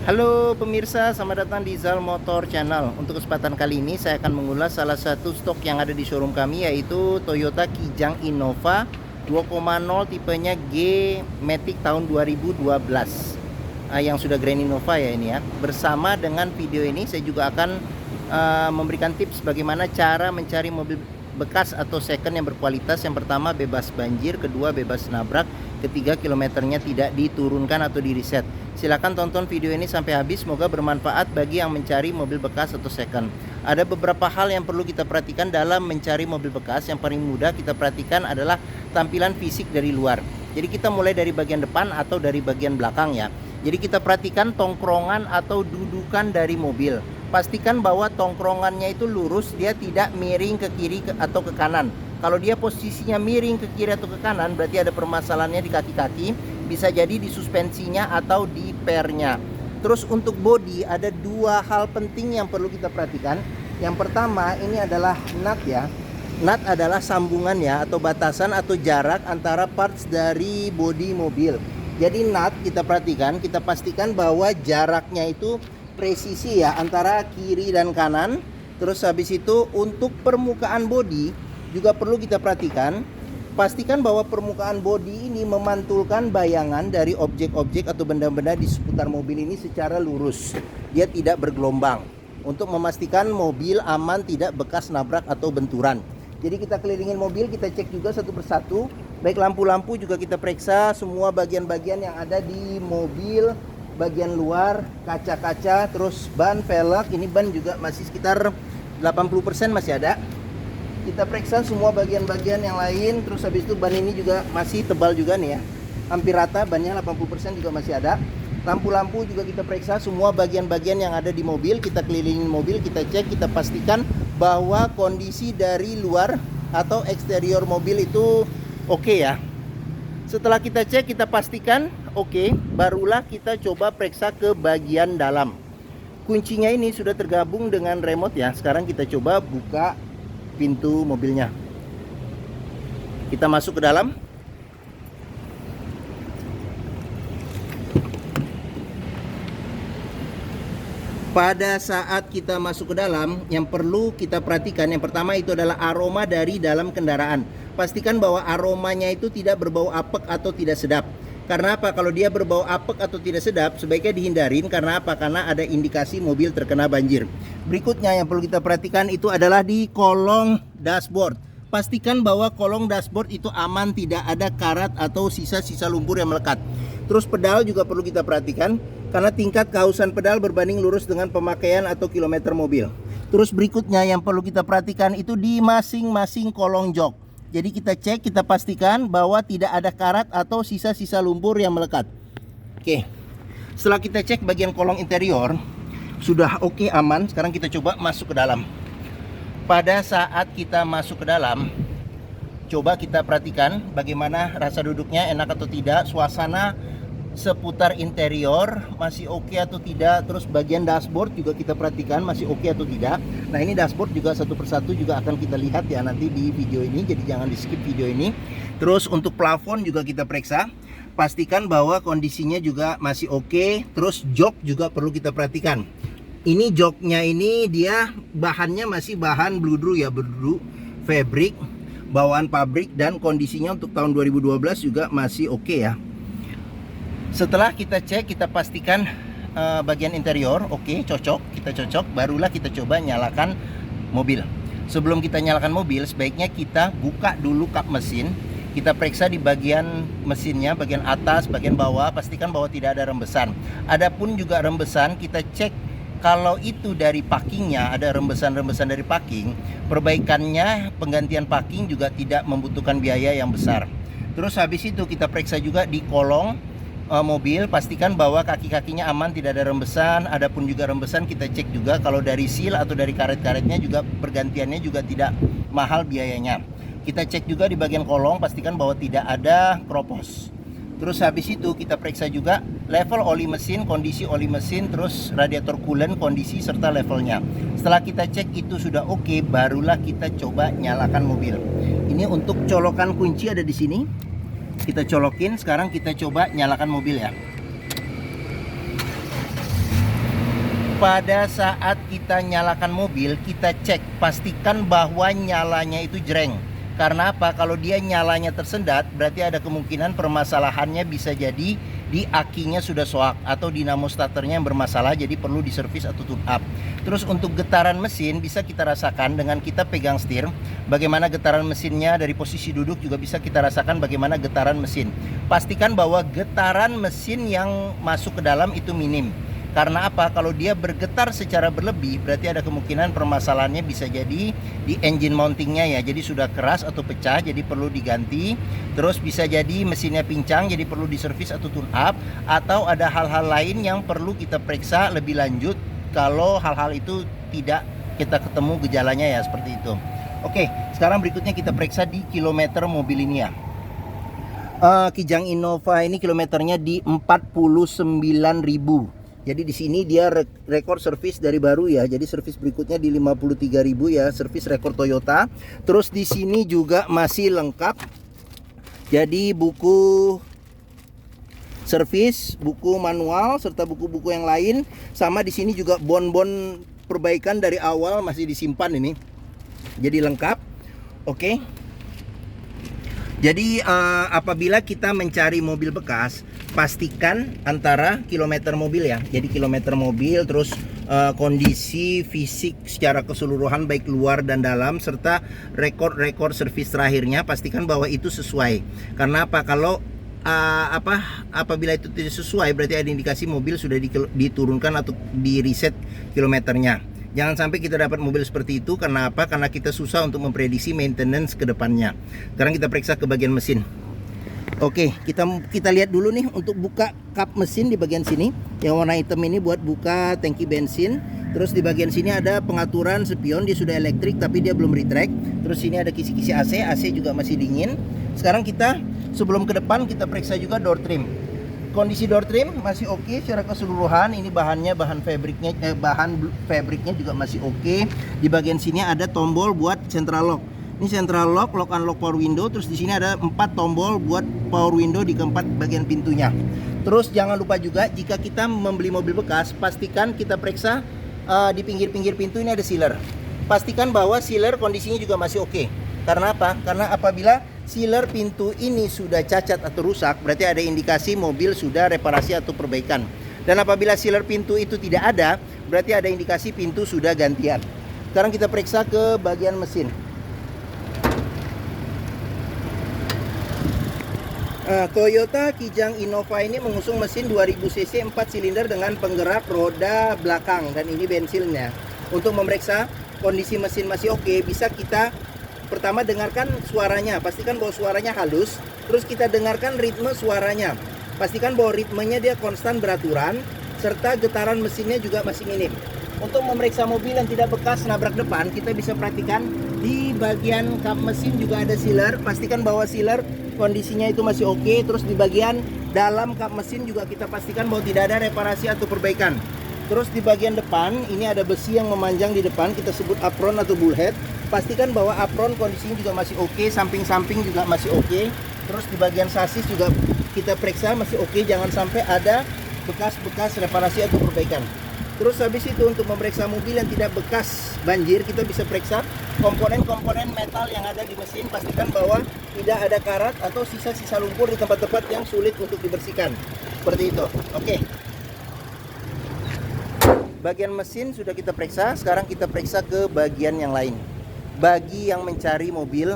Halo pemirsa, selamat datang di Zal Motor Channel. Untuk kesempatan kali ini saya akan mengulas salah satu stok yang ada di showroom kami, yaitu Toyota Kijang Innova 2.0 tipenya G Matic tahun 2012, yang sudah Grand Innova ya ini ya. Bersama dengan video ini saya juga akan memberikan tips bagaimana cara mencari mobil bekas atau second yang berkualitas. Yang pertama, bebas banjir; kedua, bebas nabrak; ketiga, kilometernya tidak diturunkan atau di reset. Silahkan tonton video ini sampai habis, semoga bermanfaat bagi yang mencari mobil bekas atau second. Ada beberapa hal yang perlu kita perhatikan dalam mencari mobil bekas. Yang paling mudah kita perhatikan adalah tampilan fisik dari luar. Jadi kita mulai dari bagian depan atau dari bagian belakang ya. Jadi kita perhatikan tongkrongan atau dudukan dari mobil. Pastikan bahwa tongkrongannya itu lurus, dia tidak miring ke kiri atau ke kanan. Kalau dia posisinya miring ke kiri atau ke kanan, berarti ada permasalahannya di kaki-kaki. Bisa jadi di suspensinya atau di pernya. Terus untuk bodi ada dua hal penting yang perlu kita perhatikan. Yang pertama, ini adalah nut ya. Nut adalah sambungannya atau batasan atau jarak antara parts dari bodi mobil. Jadi nut kita perhatikan, kita pastikan bahwa jaraknya itu presisi ya, antara kiri dan kanan. Terus habis itu untuk permukaan bodi juga perlu kita perhatikan. Pastikan bahwa permukaan bodi ini memantulkan bayangan dari objek-objek atau benda-benda di seputar mobil ini secara lurus. Dia tidak bergelombang, untuk memastikan mobil aman, tidak bekas nabrak atau benturan. Jadi kita kelilingin mobil, kita cek juga satu persatu. Baik lampu-lampu juga kita periksa semua bagian-bagian yang ada di mobil. Bagian luar, kaca-kaca, terus ban, velg. Ini ban juga masih sekitar 80% masih ada. Kita periksa semua bagian-bagian yang lain. Terus habis itu ban ini juga masih tebal juga nih ya, hampir rata, bannya 80% juga masih ada. Lampu-lampu juga kita periksa semua bagian-bagian yang ada di mobil. Kita kelilingin mobil, kita cek, kita pastikan bahwa kondisi dari luar atau eksterior mobil itu oke ya. Setelah kita cek, kita pastikan oke, barulah kita coba periksa ke bagian dalam. Kuncinya ini sudah tergabung dengan remote ya. Sekarang kita coba buka pintu mobilnya. Kita masuk ke dalam. Pada saat kita masuk ke dalam, yang perlu kita perhatikan yang pertama itu adalah aroma dari dalam kendaraan. Pastikan bahwa aromanya itu tidak berbau apek atau tidak sedap. Karena apa? Kalau dia berbau apek atau tidak sedap, sebaiknya dihindarin. Karena apa? Karena ada indikasi mobil terkena banjir. Berikutnya yang perlu kita perhatikan itu adalah di kolong dashboard. Pastikan bahwa kolong dashboard itu aman, tidak ada karat atau sisa-sisa lumpur yang melekat. Terus pedal juga perlu kita perhatikan, karena tingkat kehausan pedal berbanding lurus dengan pemakaian atau kilometer mobil. Terus berikutnya yang perlu kita perhatikan itu di masing-masing kolong jok. Jadi kita cek, kita pastikan bahwa tidak ada karat atau sisa-sisa lumpur yang melekat. Oke. Setelah kita cek bagian kolong interior sudah oke, aman. Sekarang kita coba masuk ke dalam. Pada saat kita masuk ke dalam, coba kita perhatikan bagaimana rasa duduknya, enak atau tidak. Suasana seputar interior masih oke atau tidak. Terus bagian dashboard juga kita perhatikan masih oke atau tidak. Nah, ini dashboard juga satu persatu juga akan kita lihat ya nanti di video ini, jadi jangan di skip video ini. Terus untuk plafon juga kita periksa, pastikan bahwa kondisinya juga masih oke. Terus jok juga perlu kita perhatikan. Ini joknya ini dia bahannya masih bahan bludru ya, bludru fabric bawaan pabrik, dan kondisinya untuk tahun 2012 juga masih oke ya. Setelah kita cek, kita pastikan bagian interior oke, cocok, kita cocok, barulah kita coba nyalakan mobil. Sebelum kita nyalakan mobil, sebaiknya kita buka dulu kap mesin. Kita periksa di bagian mesinnya, bagian atas, bagian bawah, pastikan bahwa tidak ada rembesan. Adapun juga rembesan, kita cek kalau itu dari packingnya, ada rembesan-rembesan dari packing, perbaikannya, penggantian packing juga tidak membutuhkan biaya yang besar. Terus habis itu kita periksa juga di kolong mobil, pastikan bahwa kaki-kakinya aman, tidak ada rembesan. Adapun juga rembesan kita cek juga kalau dari seal atau dari karet-karetnya juga pergantiannya juga tidak mahal biayanya. Kita cek juga di bagian kolong, pastikan bahwa tidak ada kropos. Terus habis itu kita periksa juga level oli mesin, kondisi oli mesin, terus radiator coolant, kondisi serta levelnya. Setelah kita cek itu sudah oke, barulah kita coba nyalakan mobil. Ini untuk colokan kunci ada di sini. Kita colokin, sekarang kita coba nyalakan mobil ya. pada saat kita nyalakan mobil, kita cek, pastikan bahwa nyalanya itu jreng. Karena apa? Kalau dia nyalanya tersendat, berarti ada kemungkinan permasalahannya bisa jadi di akinya sudah soak atau dinamo starternya yang bermasalah, jadi perlu diservis atau tune up. Terus untuk getaran mesin bisa kita rasakan dengan kita pegang setir, bagaimana getaran mesinnya. Dari posisi duduk juga bisa kita rasakan bagaimana getaran mesin. Pastikan bahwa getaran mesin yang masuk ke dalam itu minim. Karena apa? Kalau dia bergetar secara berlebih, berarti ada kemungkinan permasalahannya bisa jadi di engine mountingnya ya. Jadi sudah keras atau pecah, jadi perlu diganti. Terus bisa jadi mesinnya pincang, jadi perlu diservis atau tune up. Atau ada hal-hal lain yang perlu kita periksa lebih lanjut kalau hal-hal itu tidak kita ketemu gejalanya ya, seperti itu. Oke, sekarang berikutnya kita periksa di kilometer mobil ini ya. Kijang Innova ini kilometernya di 49.000. Jadi di sini dia rekor servis dari baru ya. Jadi servis berikutnya di 53.000 ya, servis rekor Toyota. Terus di sini juga masih lengkap. Jadi buku servis, buku manual serta buku-buku yang lain. Sama di sini juga bon-bon perbaikan dari awal masih disimpan ini. Jadi lengkap. Oke. Jadi apabila kita mencari mobil bekas, pastikan antara kilometer mobil ya. Jadi kilometer mobil, terus kondisi fisik secara keseluruhan baik luar dan dalam, serta rekor-rekor servis terakhirnya, pastikan bahwa itu sesuai. Karena apa? Kalau apabila itu tidak sesuai, berarti ada indikasi mobil sudah diturunkan atau di reset kilometernya. Jangan sampai kita dapat mobil seperti itu. Karena apa? Karena kita susah untuk memprediksi maintenance ke depannya. Sekarang kita periksa ke bagian mesin. Oke, kita lihat dulu nih untuk buka kap mesin di bagian sini. Yang warna hitam ini buat buka tangki bensin. Terus di bagian sini ada pengaturan spion, dia sudah elektrik tapi dia belum retract. Terus sini ada kisi-kisi AC, AC juga masih dingin. Sekarang kita sebelum ke depan kita periksa juga door trim. Kondisi door trim masih oke secara keseluruhan. Ini bahan fabriknya juga masih oke. Di bagian sini ada tombol buat central lock. Ini central lock, lock unlock power window. Terus di sini ada 4 tombol buat power window di keempat bagian pintunya. Terus jangan lupa juga jika kita membeli mobil bekas, pastikan kita periksa di pinggir-pinggir pintu ini ada sealer. Pastikan bahwa sealer kondisinya juga masih oke. Karena apa? Karena apabila sealer pintu ini sudah cacat atau rusak, berarti ada indikasi mobil sudah reparasi atau perbaikan. Dan apabila sealer pintu itu tidak ada, berarti ada indikasi pintu sudah gantian. Sekarang kita periksa ke bagian mesin. Toyota Kijang Innova ini mengusung mesin 2000 cc 4 silinder dengan penggerak roda belakang, dan ini bensinnya. Untuk memeriksa kondisi mesin masih oke, bisa kita pertama dengarkan suaranya, pastikan bahwa suaranya halus. Terus kita dengarkan ritme suaranya, pastikan bahwa ritmenya dia konstan beraturan, serta getaran mesinnya juga masih minim. Untuk memeriksa mobil yang tidak bekas nabrak depan, kita bisa perhatikan di bagian kap mesin juga ada sealer. Pastikan bahwa sealer kondisinya itu masih oke. Terus di bagian dalam kap mesin juga kita pastikan bahwa tidak ada reparasi atau perbaikan. Terus di bagian depan ini ada besi yang memanjang di depan, kita sebut apron atau bullhead. Pastikan bahwa apron kondisinya juga masih oke, samping-samping juga masih oke. Terus di bagian sasis juga kita periksa masih oke, jangan sampai ada bekas-bekas reparasi atau perbaikan. Terus habis itu untuk memeriksa mobil yang tidak bekas banjir, kita bisa periksa komponen-komponen metal yang ada di mesin. Pastikan bahwa tidak ada karat atau sisa-sisa lumpur di tempat-tempat yang sulit untuk dibersihkan. Seperti itu. Oke. Bagian mesin sudah kita periksa, sekarang kita periksa ke bagian yang lain. Bagi yang mencari mobil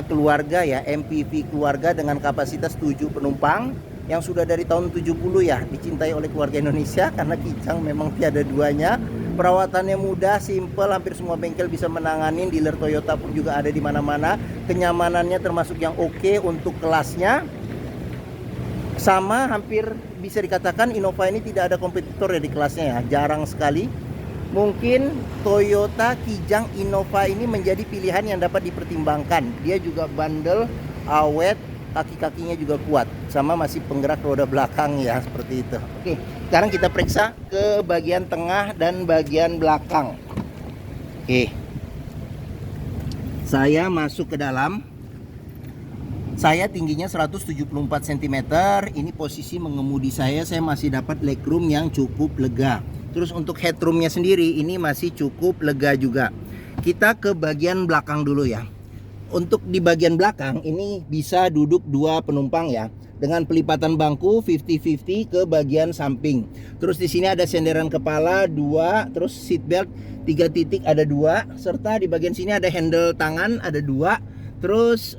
keluarga ya, MPV keluarga dengan kapasitas 7 penumpang yang sudah dari tahun 70 ya, dicintai oleh keluarga Indonesia karena Kijang memang tiada duanya. Perawatannya mudah, simple, hampir semua bengkel bisa menanganin, dealer Toyota pun juga ada di mana-mana. Kenyamanannya termasuk yang oke untuk kelasnya. Sama hampir bisa dikatakan Innova ini tidak ada kompetitor ya di kelasnya ya, jarang sekali. Mungkin Toyota Kijang Innova ini menjadi pilihan yang dapat dipertimbangkan. Dia juga bandel, awet, kaki-kakinya juga kuat, sama masih penggerak roda belakang ya, seperti itu. Oke, sekarang kita periksa ke bagian tengah dan bagian belakang. Oke, saya masuk ke dalam. Saya tingginya 174 cm. Ini posisi mengemudi saya masih dapat legroom yang cukup lega. Terus untuk headroomnya sendiri ini masih cukup lega juga. Kita ke bagian belakang dulu ya. Untuk di bagian belakang ini bisa duduk 2 penumpang ya, dengan pelipatan bangku 50-50 ke bagian samping. Terus di sini ada senderan kepala 2, terus seat belt 3 titik ada 2, serta di bagian sini ada handle tangan ada 2. Terus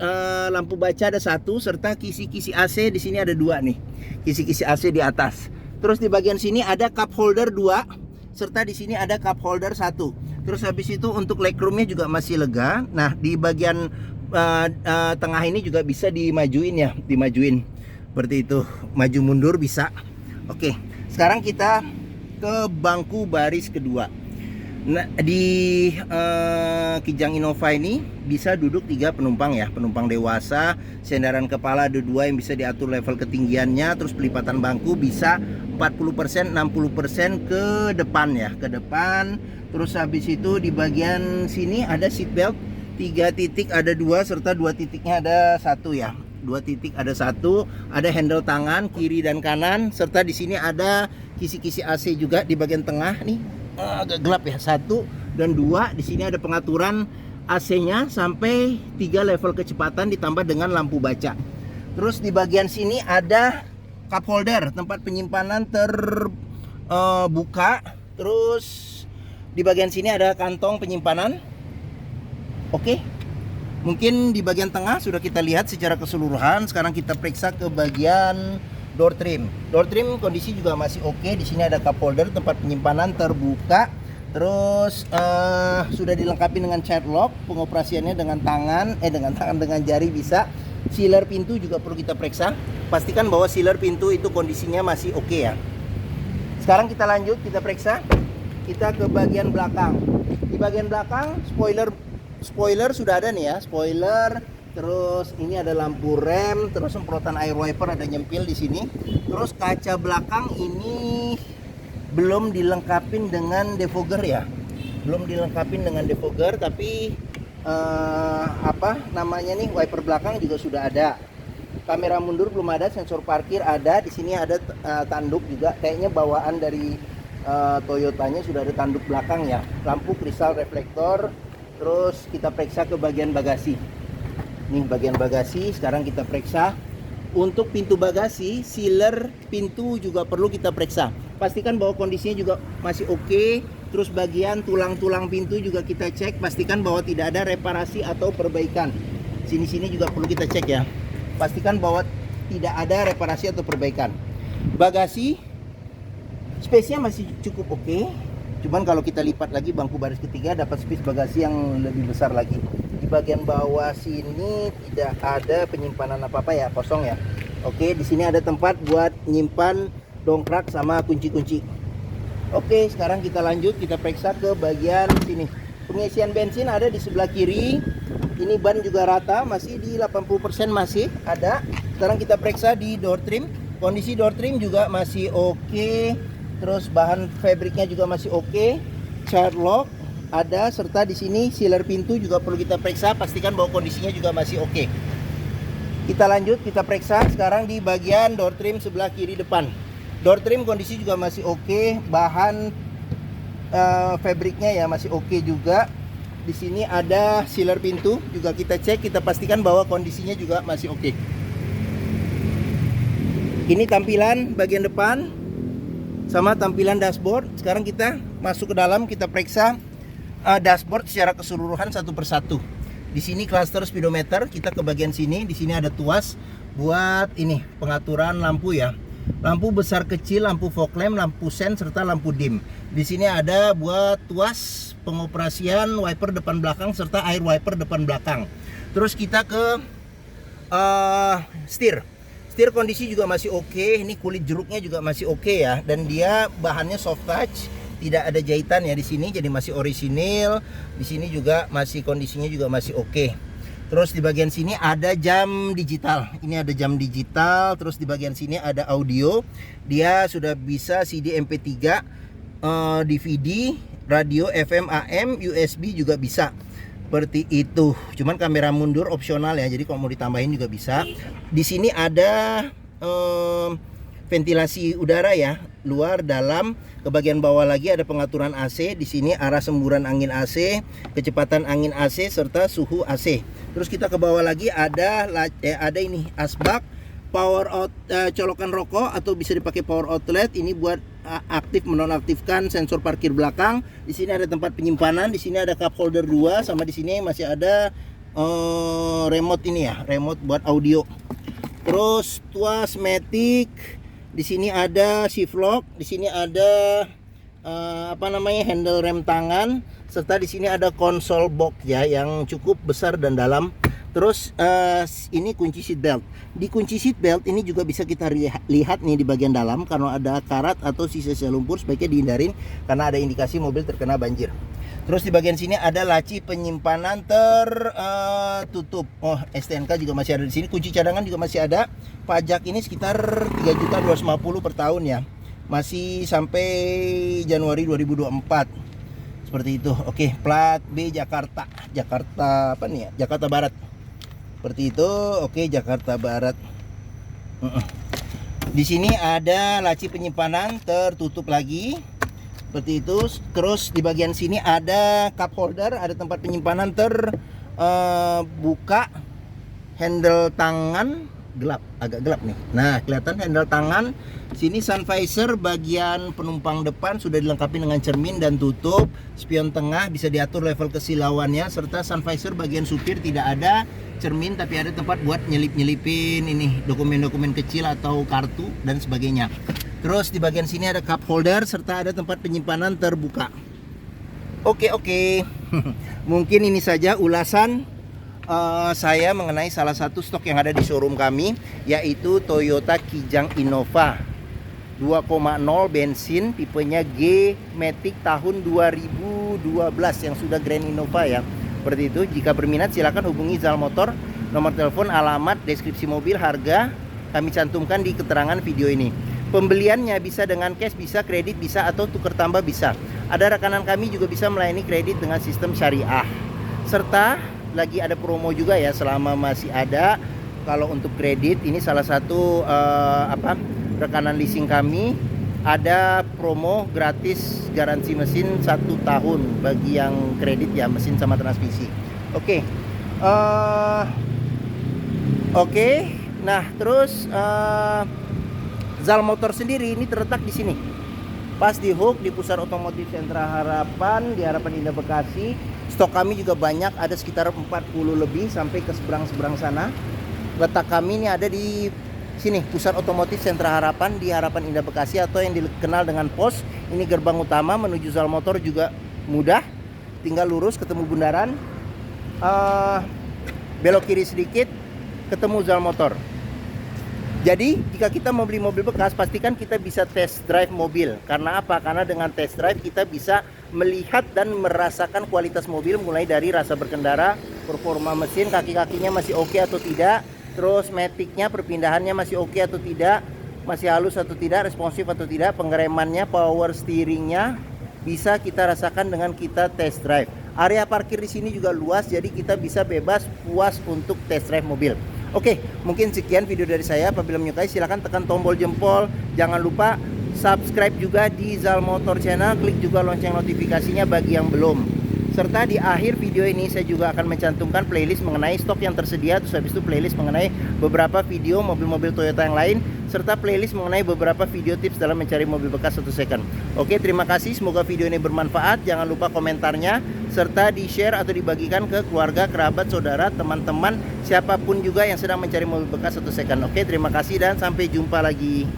lampu baca ada 1, serta kisi-kisi AC di sini ada 2 nih. Kisi-kisi AC di atas. Terus di bagian sini ada cup holder 2, serta di sini ada cup holder 1. Terus habis itu untuk legroomnya juga masih lega. Nah di bagian tengah ini juga bisa dimajuin ya, dimajuin seperti itu, maju mundur bisa. Oke, sekarang kita ke bangku baris kedua. Nah di Kijang Innova ini bisa duduk 3 penumpang ya, penumpang dewasa. Sendaran kepala ada 2 yang bisa diatur level ketinggiannya. Terus pelipatan bangku bisa 40%, 60% ke depan ya, ke depan. Terus habis itu di bagian sini ada seat belt 3 titik ada 2, serta 2 titiknya ada 1 ya. 2 titik ada 1, ada handle tangan kiri dan kanan, serta di sini ada kisi-kisi AC juga di bagian tengah nih. Agak gelap ya, 1 dan 2. Di sini ada pengaturan AC-nya sampai 3 level kecepatan ditambah dengan lampu baca. Terus di bagian sini ada cup holder, tempat penyimpanan terbuka. Terus di bagian sini ada kantong penyimpanan. Oke. Mungkin di bagian tengah sudah kita lihat secara keseluruhan. Sekarang kita periksa ke bagian door trim. Door trim kondisi juga masih oke. Di sini ada cup holder, tempat penyimpanan terbuka. Terus sudah dilengkapi dengan child lock. Pengoperasiannya dengan dengan jari bisa. Sealer pintu juga perlu kita periksa. Pastikan bahwa sealer pintu itu kondisinya masih oke ya. Sekarang kita lanjut, kita periksa. Kita ke bagian belakang. Di bagian belakang spoiler sudah ada nih ya, spoiler. Terus ini ada lampu rem, terus semprotan air wiper ada nyempil di sini. Terus kaca belakang ini belum dilengkapin dengan defogger ya. Belum dilengkapin dengan defogger, tapi wiper belakang juga sudah ada. Kamera mundur belum ada, sensor parkir ada. Di sini ada tanduk juga, kayaknya bawaan dari Toyotanya sudah ada tanduk belakang ya. Lampu kristal reflektor. Terus kita periksa ke bagian bagasi. Nih bagian bagasi, sekarang kita periksa. Untuk pintu bagasi, sealer pintu juga perlu kita periksa. Pastikan bahwa kondisinya juga masih oke. Terus bagian tulang-tulang pintu juga kita cek, pastikan bahwa tidak ada reparasi atau perbaikan. Sini-sini juga perlu kita cek ya. Pastikan bahwa tidak ada reparasi atau perbaikan. Bagasi space-nya masih cukup oke. Cuman kalau kita lipat lagi bangku baris ketiga dapat space bagasi yang lebih besar lagi. Di bagian bawah sini tidak ada penyimpanan apa-apa ya, kosong ya. Oke, di sini ada tempat buat nyimpan dongkrak sama kunci-kunci. Oke, sekarang kita lanjut, kita periksa ke bagian sini. Pengisian bensin ada di sebelah kiri. Ini ban juga rata, masih di 80% masih ada. Sekarang kita periksa di door trim. Kondisi door trim juga masih oke. Terus bahan fabriknya juga masih oke. Child lock ada, serta di sini sealer pintu juga perlu kita periksa, pastikan bahwa kondisinya juga masih oke. Kita lanjut, kita periksa sekarang di bagian door trim sebelah kiri depan. Door trim kondisi juga masih oke, bahan fabriknya ya masih oke juga. Di sini ada sealer pintu juga kita cek, kita pastikan bahwa kondisinya juga masih oke. Ini tampilan bagian depan sama tampilan dashboard. Sekarang kita masuk ke dalam, kita periksa dashboard secara keseluruhan satu persatu. Di sini cluster speedometer, kita ke bagian sini. Di sini ada tuas buat ini pengaturan lampu ya. Lampu besar kecil, lampu fog lamp, lampu sen, serta lampu dim. Di sini ada buat tuas pengoperasian wiper depan belakang serta air wiper depan belakang. Terus kita ke setir. Setir kondisi juga masih oke. Ini kulit jeruknya juga masih oke ya, dan dia bahannya soft touch, tidak ada jahitan ya di sini, jadi masih orisinil. Di sini juga masih kondisinya juga masih oke. Terus di bagian sini ada jam digital. Ini ada jam digital. Terus di bagian sini ada audio. Dia sudah bisa CD MP3, DVD, radio FM AM, USB juga bisa. Seperti itu. Cuman kamera mundur opsional ya. Jadi kalau mau ditambahin juga bisa. Di sini ada ventilasi udara ya. luar, dalam. Ke bagian bawah lagi ada pengaturan AC. Di sini arah semburan angin AC, kecepatan angin AC serta suhu AC. Terus kita ke bawah lagi ada ini asbak, power out, colokan rokok atau bisa dipakai power outlet. Ini buat aktif menonaktifkan sensor parkir belakang. Di sini ada tempat penyimpanan. Di sini ada cup holder 2, sama di sini masih ada remote ini ya, remote buat audio. Terus tuas matic, di sini ada shift lock, di sini ada handle rem tangan, serta di sini ada konsol box ya yang cukup besar dan dalam. Terus ini kunci seat belt. Di kunci seat belt ini juga bisa kita lihat nih di bagian dalam, karena ada karat atau sisa-sisa lumpur sebaiknya dihindarin karena ada indikasi mobil terkena banjir. Terus di bagian sini ada laci penyimpanan tertutup. Oh, STNK juga masih ada di sini. Kunci cadangan juga masih ada. Pajak ini sekitar 3.250.000 per tahun ya. Masih sampai Januari 2024. Seperti itu. Oke, plat B Jakarta. Jakarta apa nih ya? Jakarta Barat. Seperti itu. Oke, Jakarta Barat. Di sini ada laci penyimpanan tertutup lagi. Seperti itu. Terus di bagian sini ada cup holder, ada tempat penyimpanan terbuka. Handle tangan gelap, agak gelap nih. Nah, kelihatan handle tangan. Sini sun visor bagian penumpang depan sudah dilengkapi dengan cermin dan tutup. Spion tengah bisa diatur level kesilauannya, serta sun visor bagian supir tidak ada cermin tapi ada tempat buat nyelip-nyelipin ini dokumen-dokumen kecil atau kartu dan sebagainya. Terus di bagian sini ada cup holder serta ada tempat penyimpanan terbuka. Oke. Mungkin ini saja ulasan saya mengenai salah satu stok yang ada di showroom kami, yaitu Toyota Kijang Innova 2.0 bensin tipenya G Matic tahun 2012 yang sudah Grand Innova ya. Seperti itu. Jika berminat silakan hubungi Zal Motor. Nomor telepon, alamat, deskripsi mobil, harga kami cantumkan di keterangan video ini. Pembeliannya bisa dengan cash, bisa kredit, bisa atau tukar tambah bisa. Ada rekanan kami juga bisa melayani kredit dengan sistem syariah. Serta lagi ada promo juga ya selama masih ada. Kalau untuk kredit ini salah satu rekanan leasing kami ada promo gratis garansi mesin 1 tahun bagi yang kredit ya, mesin sama transmisi. Oke. Nah, terus Zal Motor sendiri ini terletak di sini. Pas di Hook di Pusat Otomotif Sentra Harapan di Harapan Indah Bekasi. Stok kami juga banyak, ada sekitar 40 lebih sampai ke seberang-seberang sana. Letak kami ini ada di sini, Pusat Otomotif Sentra Harapan di Harapan Indah Bekasi atau yang dikenal dengan POS. Ini gerbang utama menuju Zal Motor juga mudah. Tinggal lurus ketemu bundaran. Belok kiri sedikit ketemu Zal Motor. Jadi jika kita mau beli mobil bekas, pastikan kita bisa test drive mobil. Karena apa? Karena dengan test drive kita bisa melihat dan merasakan kualitas mobil, mulai dari rasa berkendara, performa mesin, kaki-kakinya masih oke atau tidak, terus maticnya perpindahannya masih oke atau tidak, masih halus atau tidak, responsif atau tidak, pengeremannya, power steeringnya bisa kita rasakan dengan kita test drive. Area parkir di sini juga luas, jadi kita bisa bebas puas untuk test drive mobil. Oke, mungkin sekian video dari saya. Apabila menyukai silahkan tekan tombol jempol. Jangan lupa subscribe juga di Zal Motor Channel. Klik juga lonceng notifikasinya bagi yang belum. Serta di akhir video ini saya juga akan mencantumkan playlist mengenai stok yang tersedia. Terus habis itu playlist mengenai beberapa video mobil-mobil Toyota yang lain, serta playlist mengenai beberapa video tips dalam mencari mobil bekas atau second. Oke, terima kasih. Semoga video ini bermanfaat. Jangan lupa komentarnya, serta di-share atau dibagikan ke keluarga, kerabat, saudara, teman-teman, siapapun juga yang sedang mencari mobil bekas atau second. Oke, terima kasih dan sampai jumpa lagi.